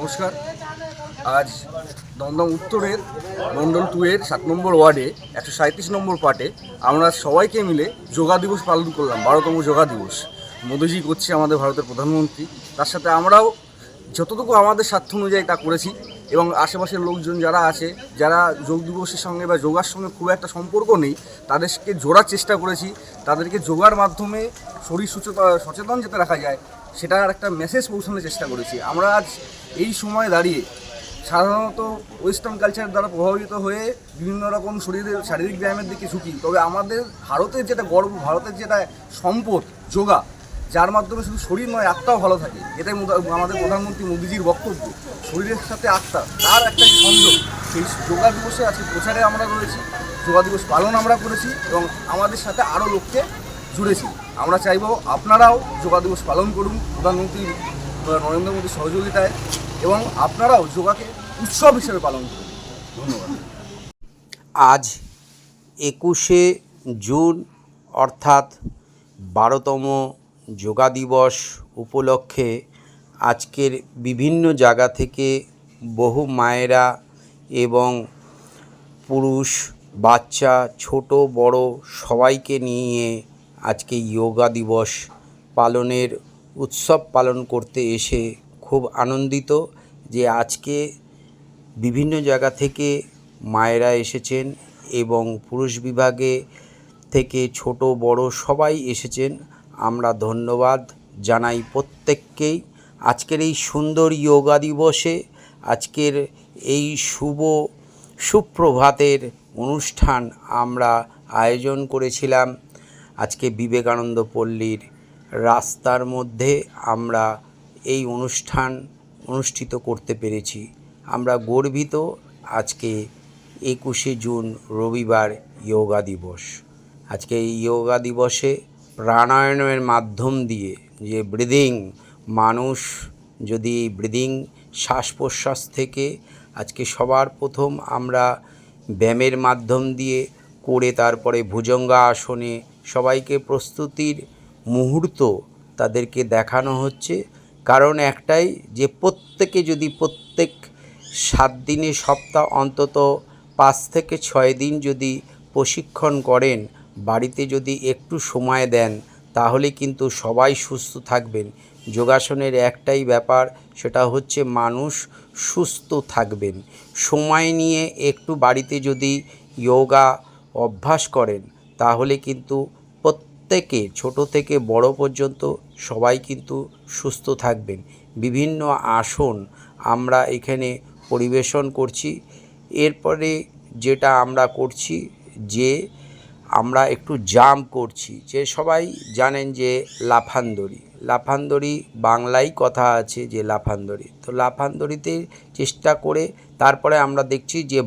নমস্কার। আজ দমদম উত্তরের মণ্ডল 2 এর 7 নম্বর ওয়ার্ডে 137 নম্বর পার্টে আমরা সবাইকে মিলে যোগা দিবস পালন করলাম। 12তম যোগা দিবস মোদিজি করছে, আমাদের ভারতের প্রধানমন্ত্রী। তার সাথে আমরাও যতটুকু আমাদের স্বার্থ অনুযায়ী তা করেছি এবং আশেপাশের লোকজন যারা আছে, যারা যোগ দিবসের সঙ্গে বা যোগার সঙ্গে খুব একটা সম্পর্ক নেই, তাদেরকে জোড়ার চেষ্টা করেছি। তাদেরকে যোগার মাধ্যমে শরীর সচেতন যাতে রাখা যায় সেটার একটা মেসেজ পৌঁছানোর চেষ্টা করেছি। আমরা আজ এই সময় দাঁড়িয়ে সাধারণত ওয়েস্টার্ন কালচার দ্বারা প্রভাবিত হয়ে বিভিন্ন রকম শারীরিক ব্যায়ামের দিকে ঝুঁকি, তবে আমাদের ভারতের যেটা গর্ব, ভারতের যেটা সম্পদ যোগা, যার মাধ্যমে শুধু শরীর নয় আত্মাও ভালো থাকে। এটাই আমাদের প্রধানমন্ত্রী মোদিজির বক্তব্য, শরীরের সাথে আত্মা তার একটা সংযোগ। সেই যোগা দিবসে আজকে প্রচারে আমরা রয়েছি, যোগা দিবস পালন আমরা করেছি এবং আমাদের সাথে আরও লোককে জুড়েছি। আমরা চাইব আপনারাও যোগা দিবস পালন করুন প্রধানমন্ত্রী নরেন্দ্র মোদীর সহযোগিতায়, এবং আপনারাও যোগাকে উৎসব হিসেবে পালন করুন। ধন্যবাদ। আজ 21শে জুন অর্থাৎ 12তম যোগা দিবস উপলক্ষে আজকের বিভিন্ন জায়গা থেকে বহু মায়েরা এবং পুরুষ, বাচ্চা, ছোট বড় সবাইকে নিয়ে আজকে যোগা দিবস পালনের উৎসব পালন করতে এসে খুব আনন্দিত যে আজকে বিভিন্ন জায়গা থেকে মায়েরা এসেছেন এবং পুরুষ বিভাগে থেকে ছোট বড় সবাই এসেছেন। আমরা ধন্যবাদ জানাই প্রত্যেককেই। আজকের এই সুন্দর যোগা দিবসে আজকের এই সুপ্রভাতের অনুষ্ঠান আমরা আয়োজন করেছিলাম। আজকে বিবেকানন্দ পল্লীর রাস্তার মধ্যে আমরা এই অনুষ্ঠান অনুষ্ঠিত করতে পেরেছি। আমরা গর্বিত। আজকে 21শে জুন রবিবার যোগা দিবস। আজকে এই যোগা দিবসে প্রাণায়ামের মাধ্যম দিয়ে যে ব্রিদিং, মানুষ যদি ব্রিদিং শ্বাস প্রশ্বাস থেকে আজকে সবার প্রথম আমরা ব্যায়ামের মাধ্যম দিয়ে করে তারপরে ভুজঙ্গা আসনে সবাইকে প্রস্তুতির মুহূর্ত তাদেরকে দেখানো হচ্ছে। কারণ একটাই, যে প্রত্যেকে যদি প্রত্যেক 7 দিনে সপ্তাহ অন্তত 5 থেকে 6 দিন যদি প্রশিক্ষণ করেন, বাড়িতে যদি একটু সময় দেন, তাহলে কিন্তু সবাই সুস্থ থাকবেন। যোগাসনের একটাই ব্যাপার, সেটা হচ্ছে মানুষ সুস্থ থাকবেন। সময় নিয়ে একটু বাড়িতে যদি যোগা অভ্যাস করেন, তাহলে কিন্তু প্রত্যেকে ছোট থেকে বড় পর্যন্ত সবাই কিন্তু সুস্থ থাকবেন। বিভিন্ন আসন আমরা এখানে পরিবেশন করছি। এরপরে যেটা আমরা করছি, যে আমরা একটু জাম্প করছি, যে সবাই জানেন যে লাফান্দড়ি বাংলায় কথা আছে যে লাফান্দড়ি, তো লাফান্দড়িতে চেষ্টা করে তারপরে আমরা দেখছি যে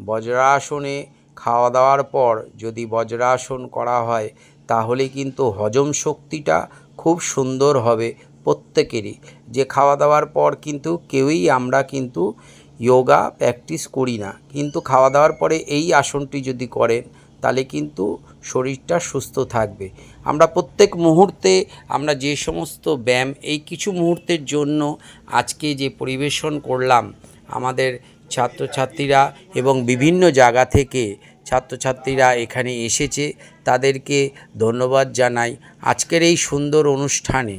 বজ্রাসনে খাওয়া দাওয়ার পর যদি বজ্রাসন করা হয়, তাহলে কিন্তু হজম শক্তিটা খুব সুন্দর হবে প্রত্যেকেরই। যে খাওয়া দাওয়ার পর কিন্তু কেউই আমরা কিন্তু যোগা প্র্যাকটিস করি না, কিন্তু খাওয়া দাওয়ার পরে এই আসনটি যদি করেন, তাহলে কিন্তু শরীরটা সুস্থ থাকবে। আমরা প্রত্যেক মুহূর্তে আমরা যে সমস্ত ব্যায়াম এই কিছু মুহূর্তের জন্য আজকে যে পরিবেশন করলাম, আমাদের ছাত্রছাত্রীরা এবং বিভিন্ন জায়গা থেকে ছাত্রছাত্রীরা এখানে এসেছে, তাদেরকে ধন্যবাদ জানাই আজকের এই সুন্দর অনুষ্ঠানে।